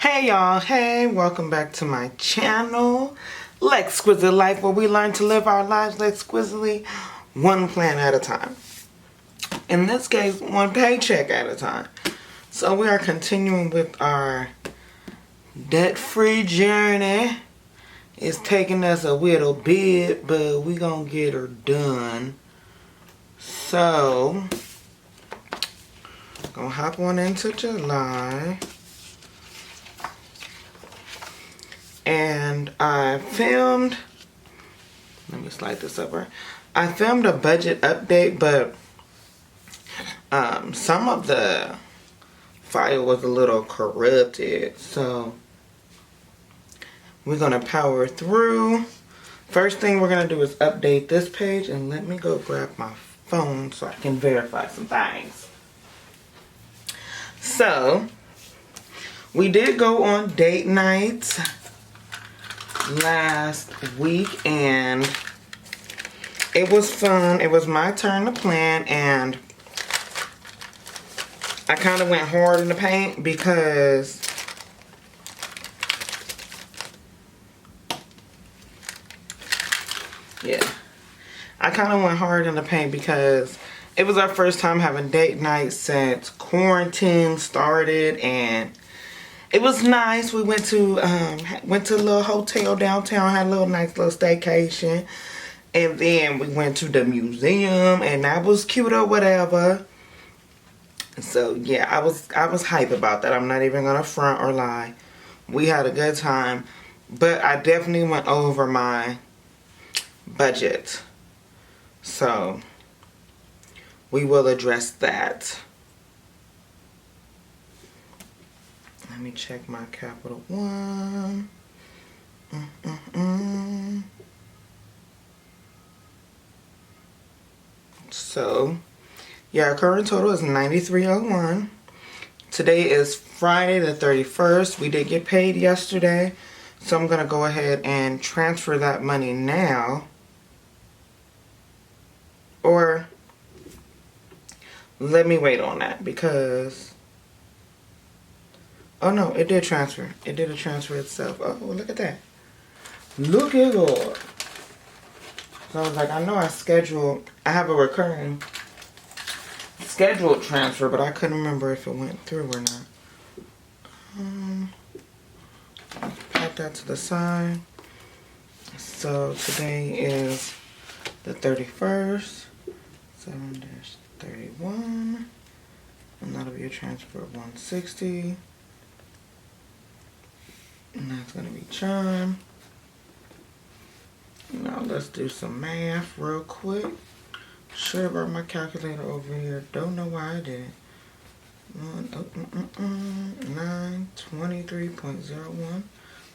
Hey y'all, hey, welcome back to my channel, Lexquisite Life, where we learn to live our lives exquisitely, one plan at a time. In this case, one paycheck at a time. So we are continuing with our debt-free journey. It's taking us a little bit, but we gonna get her done. So, gonna hop on into July. And I filmed, let me slide this over. I filmed a budget update, but some of the file was a little corrupted. So we're going to power through. First thing we're going to do is update this page. And let me go grab my phone so I can verify some things. So we did go on date nights last week and it was fun. It was my turn to plan and I kind of went hard in the paint because it was our first time having date night since quarantine started, and it was nice. We went to a little hotel downtown, had a little nice little staycation. And then we went to the museum, and that was cute or whatever. So yeah, I was hype about that. I'm not even gonna front or lie. We had a good time, but I definitely went over my budget. So we will address that. Let me check my Capital One. So, yeah, current total is $93.01. Today is Friday the 31st. We did get paid yesterday. So I'm going to go ahead and transfer that money now. Or let me wait on that because... Oh no, it did transfer. It did a transfer itself. Oh, look at that. Look at God. So I was like, I know I have a recurring scheduled transfer, but I couldn't remember if it went through or not. Pop that to the side. So today is the 31st. 7-31. And that'll be a transfer of $160. And that's going to be chime. Now let's do some math real quick. Should have brought my calculator over here. Don't know why I didn't. 923.01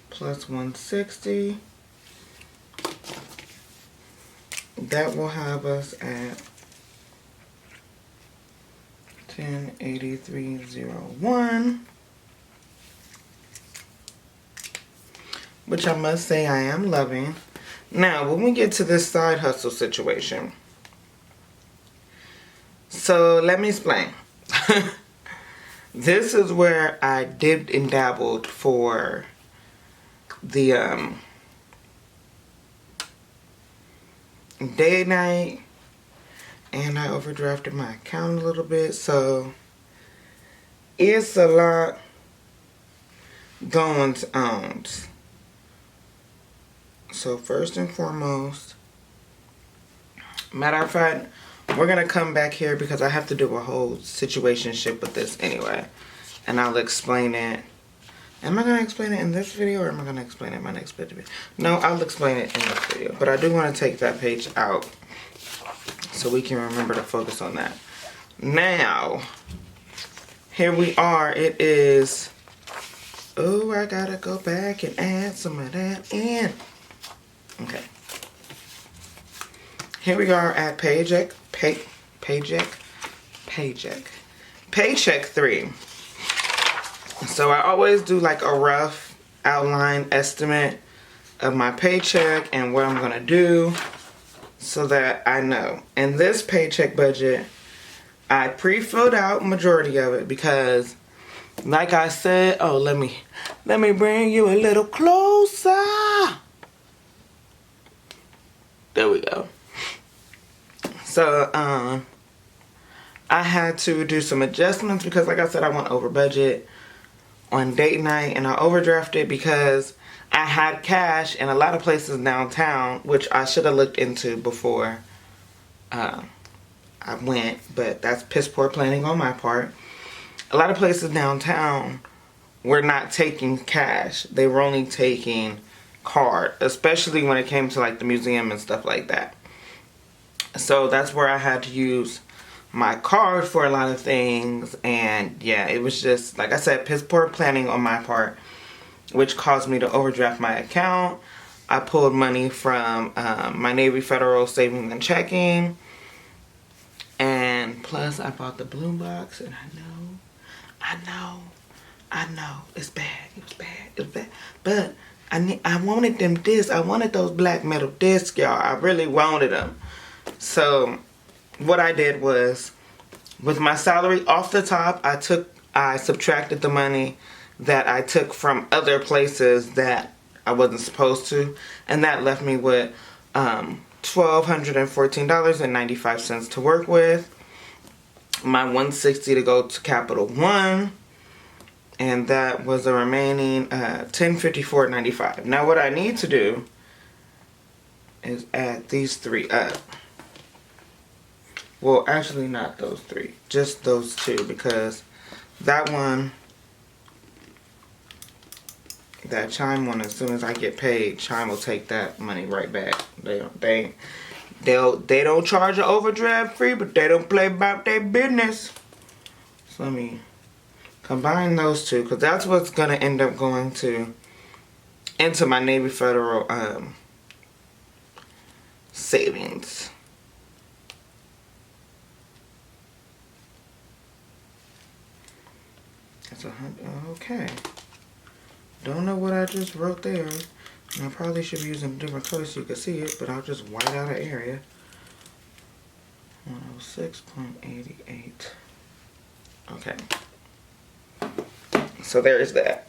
plus 160. That will have us at 1083.01. Which I must say I am loving. Now, when we get to this side hustle situation. So, let me explain. This is where I dipped and dabbled for the day night. And I overdrafted my account a little bit. So, it's a lot going on. So first and foremost, matter of fact, we're going to come back here because I have to do a whole situationship with this anyway. And I'll explain it. Am I going to explain it in this video or am I going to explain it in my next video? No, I'll explain it in this video. But I do want to take that page out so we can remember to focus on that. Now, here we are. It is, oh, I got to go back and add some of that in. Okay. Here we are at Paycheck 3. So I always do like a rough outline estimate of my paycheck and what I'm going to do so that I know. And this paycheck budget, I pre-filled out majority of it because like I said, oh, let me Let me bring you a little closer. There we go. So, I had to do some adjustments because, like I said, I went over budget on date night, and I overdrafted because I had cash in a lot of places downtown, which I should have looked into before I went, but that's piss poor planning on my part. A lot of places downtown were not taking cash. They were only taking card, especially when it came to like the museum and stuff like that. So that's where I had to use my card for a lot of things, and yeah, it was just, like I said, piss poor planning on my part, which caused me to overdraft my account. I pulled money from my Navy Federal savings and checking, and plus I bought the balloon box, and I know, it's bad, it was bad, but I wanted them discs. I wanted those black metal discs, y'all. I really wanted them. So what I did was, with my salary off the top, I subtracted the money that I took from other places that I wasn't supposed to, and that left me with $1,214.95 to work with. My $160 to go to Capital One, and that was a remaining $1,054.95. Now what I need to do is add these three up. Well, actually not those three, just those two, because that one, that Chime one, as soon as I get paid, Chime will take that money right back. They don't charge an overdraft fee, but they don't play about their business. So let me combine those two, because that's what's going to end up going into my Navy Federal savings. That's okay. Don't know what I just wrote there. And I probably should be using a different color so you can see it, but I'll just white out an area. 106.88. Okay. So there's that.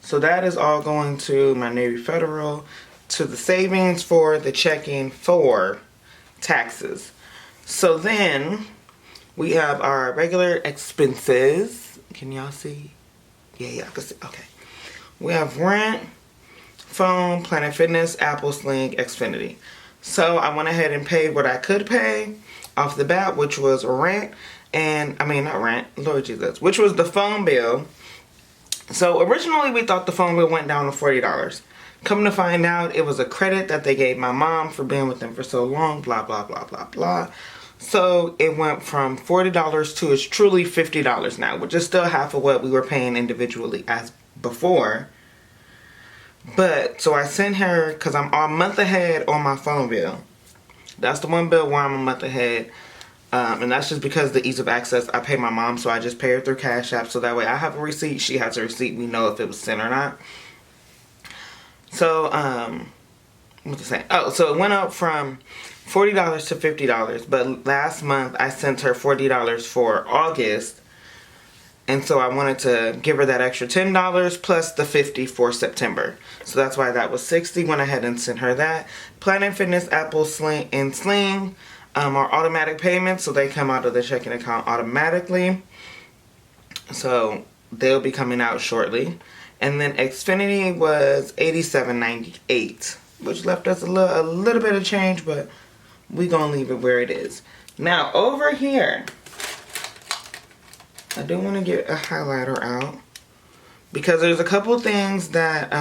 So that is all going to my Navy Federal, to the savings for the checking for taxes. So then we have our regular expenses. Can y'all see? Yeah, y'all can see. Okay. We have rent, phone, Planet Fitness, Apple, Sling, Xfinity. So I went ahead and paid what I could pay off the bat, which was rent, and not rent, Lord Jesus, which was the phone bill. So originally we thought the phone bill went down to $40. Come to find out, it was a credit that they gave my mom for being with them for so long, blah, blah, blah, blah, blah. So it went from $40 to it's truly $50 now, which is still half of what we were paying individually as before. But, so I sent her, because I'm a month ahead on my phone bill. That's the one bill where I'm a month ahead. And that's just because of the ease of access. I pay my mom, so I just pay her through Cash App. So that way I have a receipt, she has a receipt. We know if it was sent or not. So, what to say? Oh, so it went up from $40 to $50. But last month I sent her $40 for August. And so I wanted to give her that extra $10 plus the $50 for September. So that's why that was $60. Went ahead and sent her that. Planet Fitness, Apple, Sling, and Sling are automatic payments. So they come out of the checking account automatically. So they'll be coming out shortly. And then Xfinity was $87.98, which left us a little bit of change, but we're going to leave it where it is. Now, over here, I do want to get a highlighter out because there's a couple things that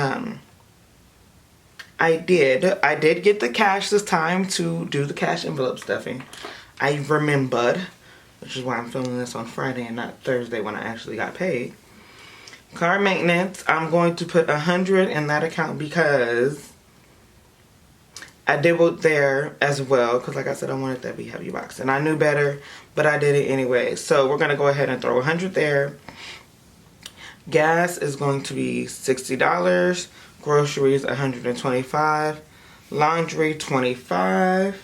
I did. I did get the cash this time to do the cash envelope stuffing. I remembered, which is why I'm filming this on Friday and not Thursday when I actually got paid. Car maintenance, I'm going to put $100 in that account because I dibbled there as well. Because like I said, I wanted that be heavy box. And I knew better, but I did it anyway. So we're going to go ahead and throw $100 there. Gas is going to be $60. Groceries, $125. Laundry, $25.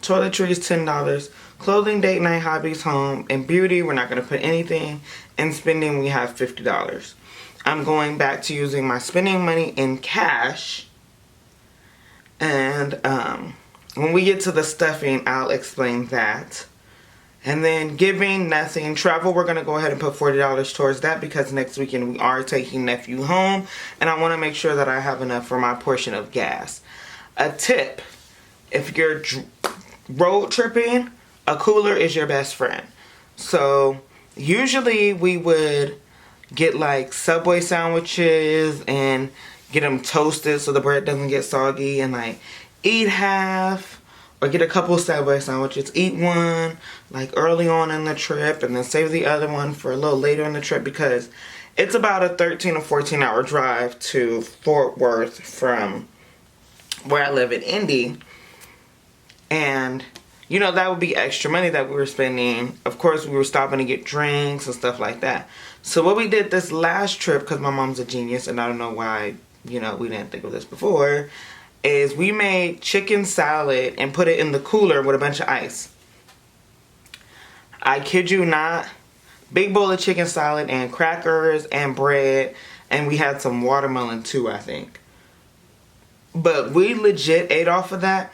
Toiletries, $10. Clothing, date night, hobbies, home, and beauty. We're not going to put anything. And spending, we have $50. I'm going back to using my spending money in cash. And when we get to the stuffing, I'll explain that. And then giving, nothing. Travel, we're going to go ahead and put $40 towards that because next weekend we are taking nephew home. And I want to make sure that I have enough for my portion of gas. A tip, if you're road tripping, a cooler is your best friend. So usually we would get like Subway sandwiches and get them toasted so the bread doesn't get soggy, and like eat half. Or get a couple Subway sandwiches, eat one like early on in the trip, and then save the other one for a little later in the trip because it's about a 13 or 14 hour drive to Fort Worth from where I live in Indy. And, you know, that would be extra money that we were spending. Of course, we were stopping to get drinks and stuff like that. So what we did this last trip, because my mom's a genius and I don't know why, you know, we didn't think of this before, is we made chicken salad and put it in the cooler with a bunch of ice. I kid you not. Big bowl of chicken salad and crackers and bread. And we had some watermelon too, I think. But we legit ate off of that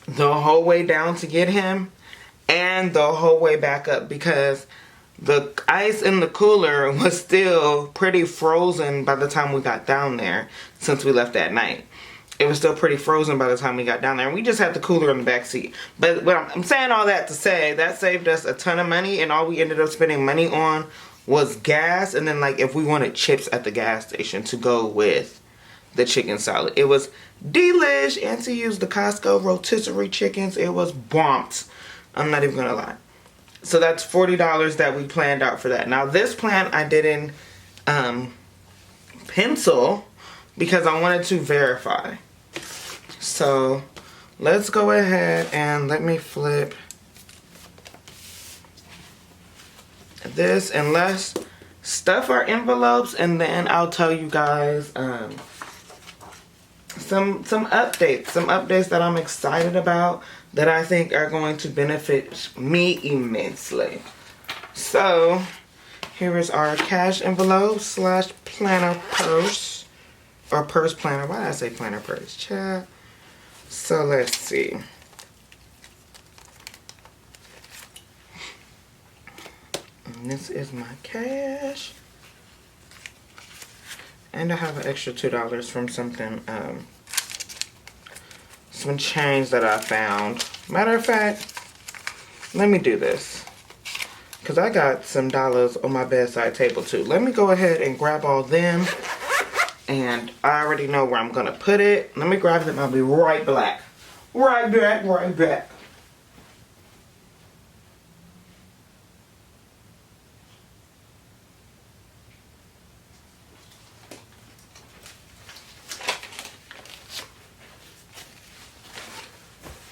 the whole way down to get him. And the whole way back up. Because the ice in the cooler was still pretty frozen by the time we got down there. Since we left that night. It was still pretty frozen by the time we got down there. And we just had the cooler in the back seat. But I'm saying all that to say, that saved us a ton of money. And all we ended up spending money on was gas. And then, like, if we wanted chips at the gas station to go with the chicken salad. It was delish. Auntie used the Costco rotisserie chickens. It was bombed. I'm not even going to lie. So that's $40 that we planned out for that. Now, this plan I didn't pencil because I wanted to verify. So let's go ahead and let me flip this and let's stuff our envelopes, and then I'll tell you guys some updates that I'm excited about that I think are going to benefit me immensely. So here is our cash envelope / planner purse, or purse planner. Why did I say planner purse? Chat. So let's see. And this is my cash. And I have an extra $2 from something, some change that I found. Matter of fact, let me do this. Because I got some dollars on my bedside table too. Let me go ahead and grab all them. And I already know where I'm going to put it. Let me grab them. I'll be right back. Right back.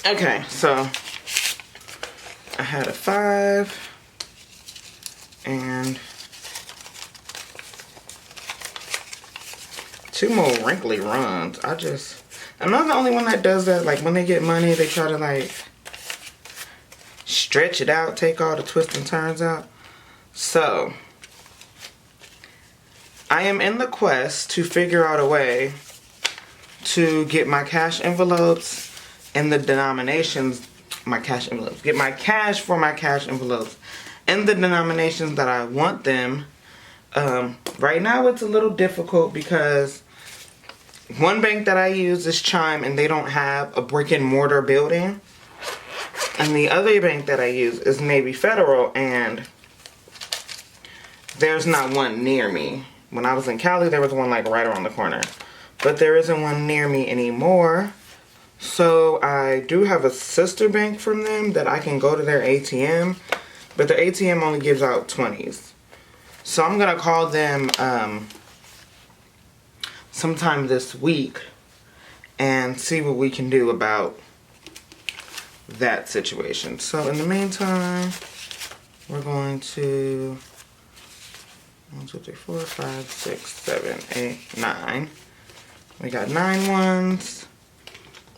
Okay, so I had a 5 and 2 more wrinkly runs. I'm not the only one that does that. Like, when they get money, they try to, like, stretch it out, take all the twists and turns out. So, I am in the quest to figure out a way to get my cash envelopes and the denominations, get my cash for my cash envelopes and the denominations that I want them. Right now, it's a little difficult because one bank that I use is Chime, and they don't have a brick and mortar building. And the other bank that I use is Navy Federal, and there's not one near me. When I was in Cali, there was one like right around the corner. But there isn't one near me anymore. So I do have a sister bank from them that I can go to their ATM. But their ATM only gives out 20s. So I'm going to call them sometime this week and see what we can do about that situation. So in the meantime, we're going to 1, 2, 3, 4, 5, 6, 7, 8, 9. We got 9 ones,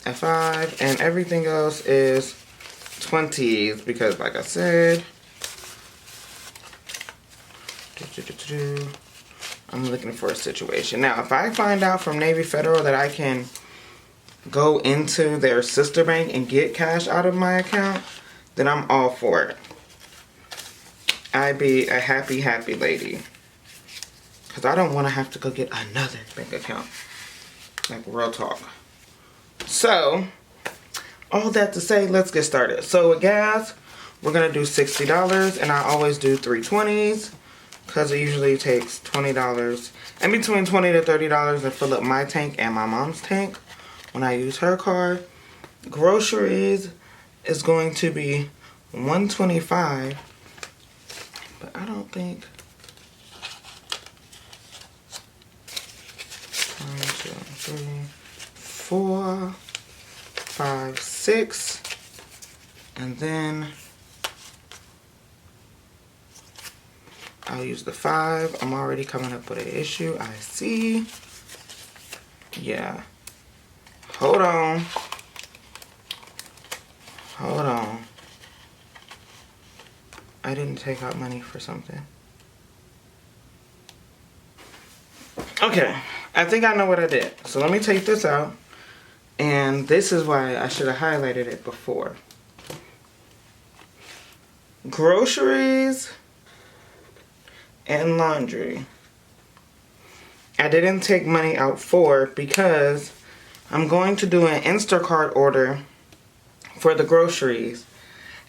a 5, and everything else is 20s because, like I said, I'm looking for a situation. Now, if I find out from Navy Federal that I can go into their sister bank and get cash out of my account, then I'm all for it. I'd be a happy, happy lady. Because I don't want to have to go get another bank account. Like, real talk. So, all that to say, let's get started. So, with gas, we're going to do $60. And I always do 320s. Because it usually takes $20. And between $20 to $30 to fill up my tank and my mom's tank when I use her card. Groceries is going to be $125. But I don't think... 1, 2, 3, 4, 5, 6. And then I'll use the 5. I'm already coming up with an issue. I see. Yeah. Hold on. Hold on. I didn't take out money for something. Okay. I think I know what I did. So let me take this out. And this is why I should have highlighted it before. Groceries and laundry. I didn't take money out for because I'm going to do an Instacart order for the groceries.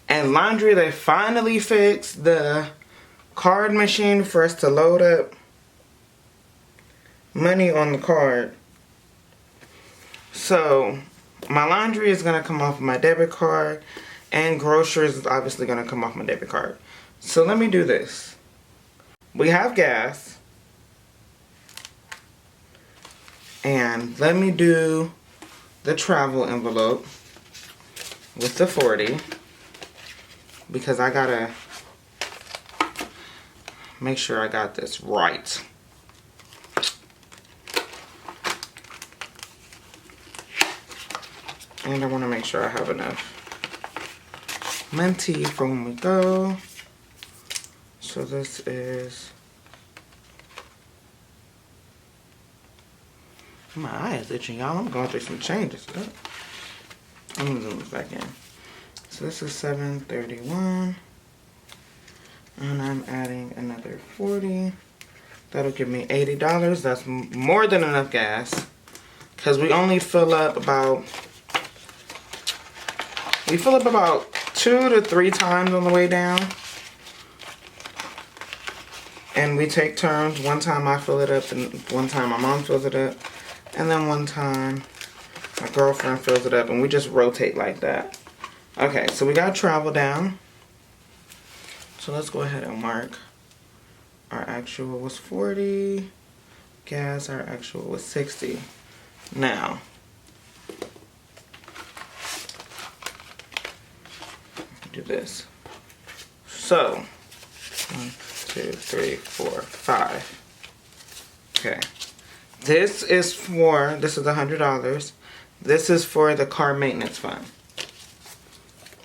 And laundry, they finally fixed the card machine for us to load up money on the card. So my laundry is going to come off my debit card, and groceries is obviously going to come off my debit card. So let me do this. We have gas. And let me do the travel envelope with the 40. Because I gotta make sure I got this right. And I want to make sure I have enough minty for when we go. So this is... My eye is itching, y'all. I'm going through some changes. I'm gonna zoom this back in. So this is $7.31. And I'm adding another 40. That'll give me $80. That's more than enough gas. Because we only fill up about... We fill up about 2 to 3 times on the way down. And we take turns. One time I fill it up and one time my mom fills it up. And then one time my girlfriend fills it up and we just rotate like that. Okay, so we got travel down. So let's go ahead and mark. Our actual was 40. Gas, our actual was 60. Now, do this. So, 1, 2, 3, 4, 5. Okay. This is $100. This is for the car maintenance fund.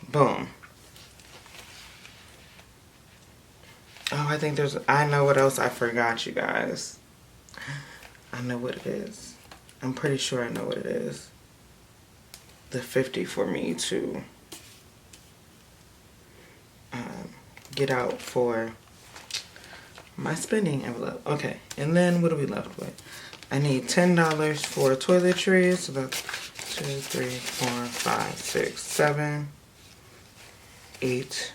Boom. Oh, I know what else I forgot, you guys. I know what it is. I'm pretty sure I know what it is. The 50 for me to get out for my spending envelope. Okay, and then what are we left with? I need $10 for toiletries. So that's 2, 3, 4, 5, 6, 7, 8,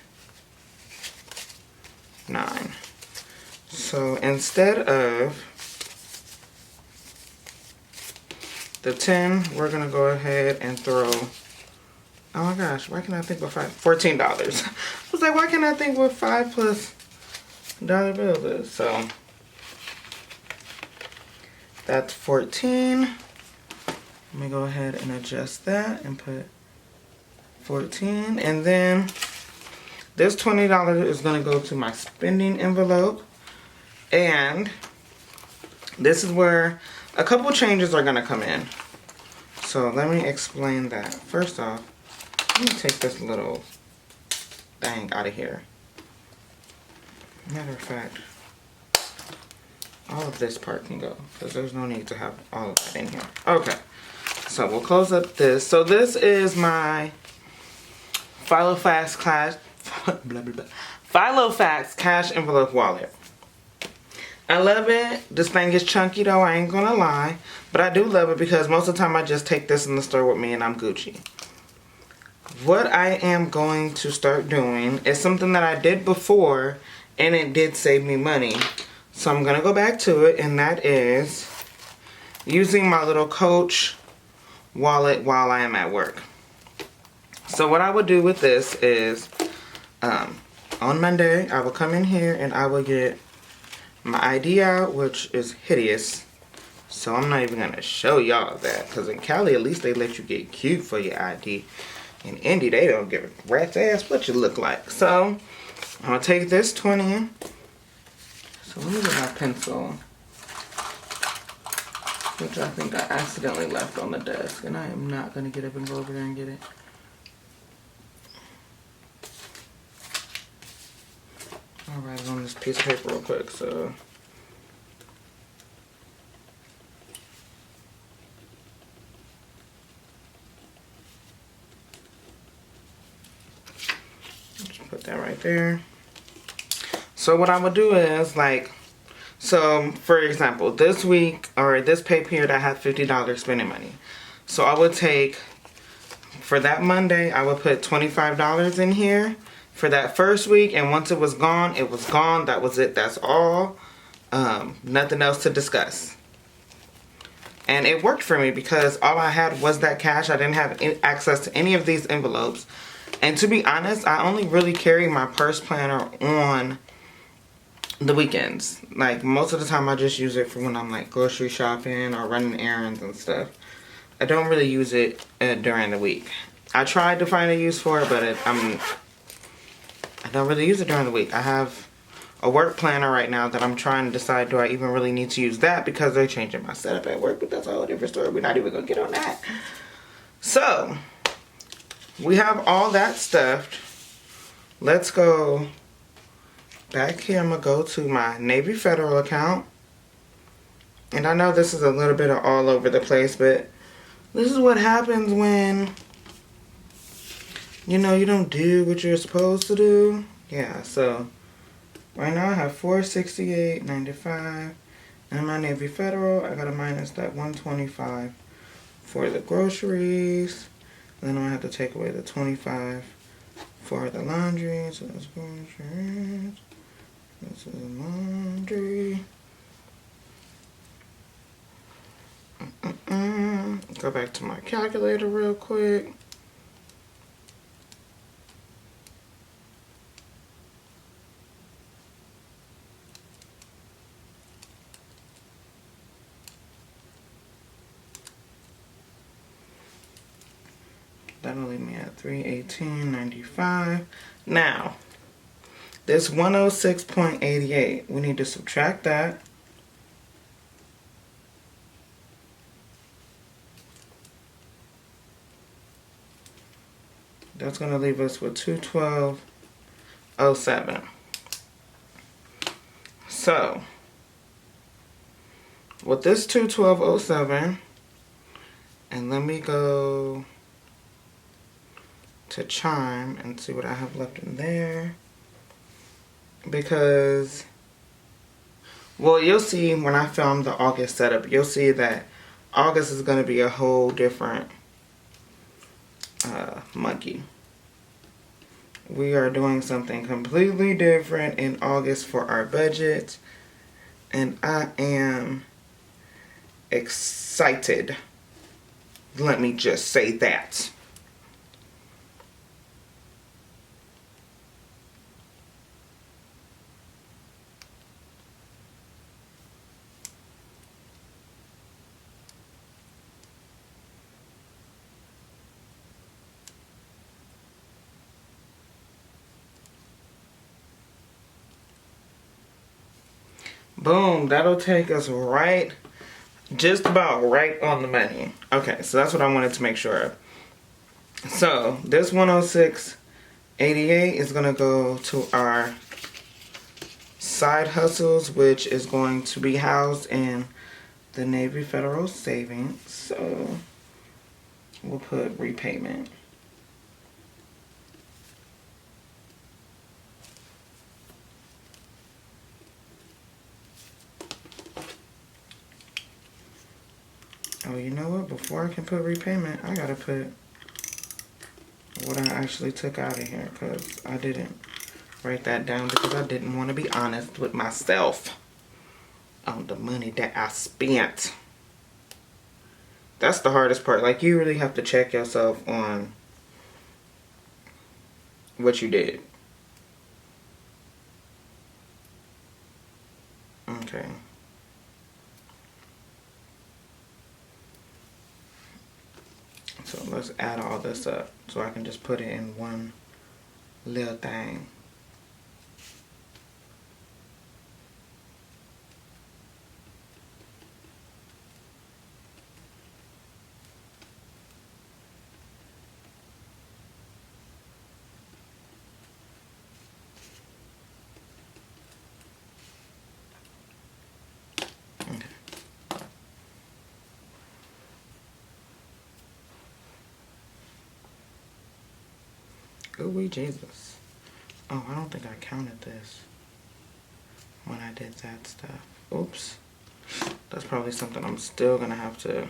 9. So instead of the 10, we're gonna go ahead and throw, oh my gosh, why can't I think with $14. I was like, why can't I think with 5 plus dollar bills is? So that's 14. Let me go ahead and adjust that and put 14. And then this $20 is gonna go to my spending envelope. And this is where a couple changes are gonna come in. So let me explain that. First off, let me take this little thing out of here. Matter of fact, all of this part can go because there's no need to have all of that in here. Okay, so we'll close up this. So this is my Filofax cash envelope wallet. I love it. This thing is chunky though, I ain't gonna lie. But I do love it because most of the time I just take this in the store with me and I'm Gucci. What I am going to start doing is something that I did before and it did save me money. So I'm gonna go back to it, and that is using my little Coach wallet while I am at work. So what I would do with this is, on Monday, I will come in here and I will get my ID out, which is hideous. So I'm not even gonna show y'all that, because in Cali, at least they let you get cute for your ID. In Indy, they don't give a rat's ass what you look like. So I'm gonna take this 20. So let me get my pencil, which I think I accidentally left on the desk, and I am not gonna get up and go over there and get it. I'll write it on this piece of paper real quick, so. Just put that right there. So what I would do is, like, so for example, this week or this pay period, I had $50 spending money. So I would take, for that Monday, I would put $25 in here for that first week, and once it was gone, it was gone. That was it. That's all. Nothing else to discuss. And it worked for me because all I had was that cash. I didn't have access to any of these envelopes. And to be honest, I only really carry my purse planner on the weekends. Like, most of the time I just use it for when I'm like grocery shopping or running errands and stuff. I don't really use it during the week. I tried to find a use for it, but I don't really use it during the week. I have a work planner right now that I'm trying to decide, do I even really need to use that, because they're changing my setup at work, but that's a whole different story. We're not even gonna get on that. So we have all that stuffed. Let's go back here. I'm gonna go to my Navy Federal account. And I know this is a little bit of all over the place, but this is what happens when, you know, you don't do what you're supposed to do. Yeah, so right now I have $468.95. And my Navy Federal, I gotta minus that $125 for the groceries. Then I'm gonna have to take away the $25 for the laundry. So that's groceries. This is laundry. Go back to my calculator real quick. That'll leave me at $318.95. Now, this 106.88, we need to subtract that. That's going to leave us with $212.07. So, with this $212.07, and let me go to Chime and see what I have left in there. Because, well, you'll see when I film the August setup, you'll see that August is going to be a whole different monkey. We are doing something completely different in August for our budget, and I am excited. Let me just say that. Boom, that'll take us right, just about right on the money. Okay, so that's what I wanted to make sure of. So, this 106.88 $88 is going to go to our side hustles, which is going to be housed in the Navy Federal Savings. So we'll put repayment. Oh, you know what? Before I can put repayment, I gotta put what I actually took out of here, because I didn't write that down because I didn't want to be honest with myself on the money that I spent. That's the hardest part. Like, you really have to check yourself on what you did. Okay. So let's add all this up so I can just put it in one little thing. Ooh, Jesus. Oh, I don't think I counted this when I did that stuff. Oops. That's probably something I'm still gonna have to...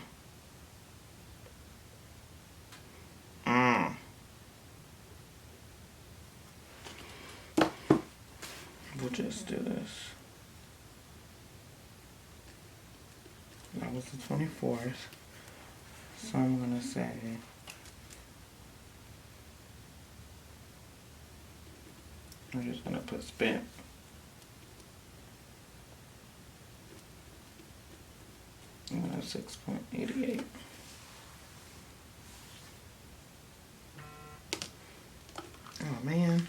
We'll just do this. That was the 24th. So I'm gonna say... I'm just gonna put spent. I'm gonna have 6.88. Oh man.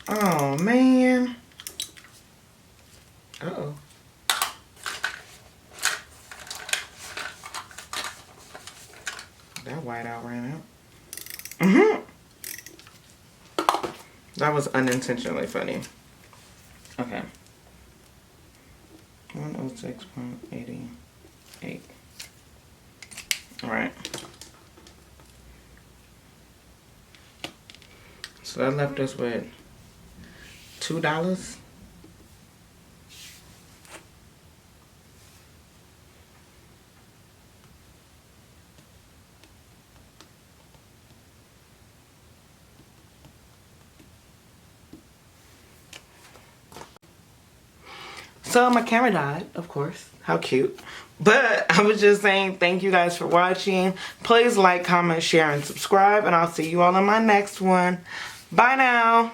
Oh man. Uh-oh. That whiteout ran out. That was unintentionally funny. Okay. 106.88. Alright. So that left us with $2. So my camera died, of course. How cute. But I was just saying thank you guys for watching. Please like, comment, share, and subscribe. And I'll see you all in my next one. Bye now.